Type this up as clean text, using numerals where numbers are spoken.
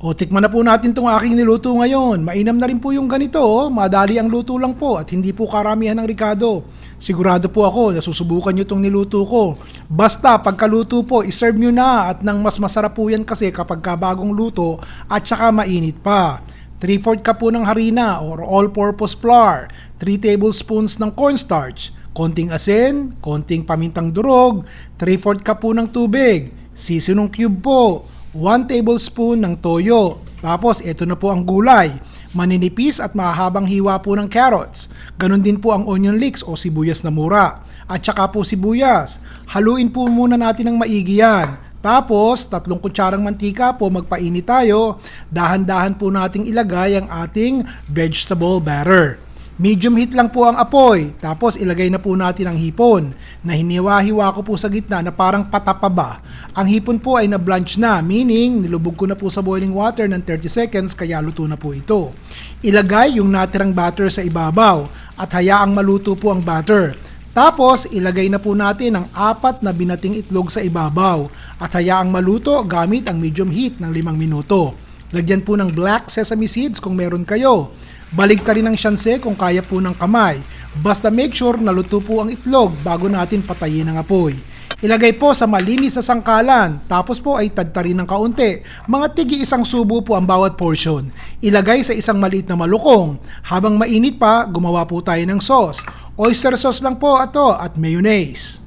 O tikman na po natin itong aking niluto ngayon. Mainam na rin po yung ganito. Madali ang luto lang po at hindi po karamihan ng ricado. Sigurado po ako na susubukan nyo itong niluto ko. Basta pagkaluto po, iserve nyo na at nang mas masarap po yan kasi kapag bagong luto at saka mainit pa. 3/4 cup po ng harina or all-purpose flour, 3 tablespoons ng cornstarch, konting asin, konting pamintang durog, 3/4 cup po ng tubig, seasonong cube po, 1 tablespoon ng toyo. Tapos ito na po ang gulay. Maninipis at mahahabang hiwa po ng carrots. Ganon din po ang onion leeks o sibuyas na mura. At saka po sibuyas. Haluin po muna natin ng maigi yan. Tapos 3 kutsarang mantika po, magpainit tayo. Dahan-dahan po nating ilagay ang ating vegetable batter. Medium heat lang po ang apoy. Tapos ilagay na po natin ang hipon na hiniwa-hiwa ko po sa gitna na parang patapa ba. Ang hipon po ay na-blanch na, meaning nilubog ko na po sa boiling water ng 30 seconds kaya luto na po ito. Ilagay yung natirang batter sa ibabaw at hayaang maluto po ang batter. Tapos ilagay na po natin ang 4 na binating itlog sa ibabaw at hayaang maluto gamit ang medium heat ng 5 minuto. Lagyan po ng black sesame seeds kung meron kayo. Baligtarin ang syanse kung kaya po ng kamay. Basta make sure na luto po ang itlog bago natin patayin ang apoy. Ilagay po sa malinis na sangkalan, tapos po ay tadtarin ng kaunti. Mga tigi 1 subo po ang bawat portion. Ilagay sa isang maliit na malukong. Habang mainit pa, gumawa po tayo ng sauce. Oyster sauce lang po ito at mayonnaise.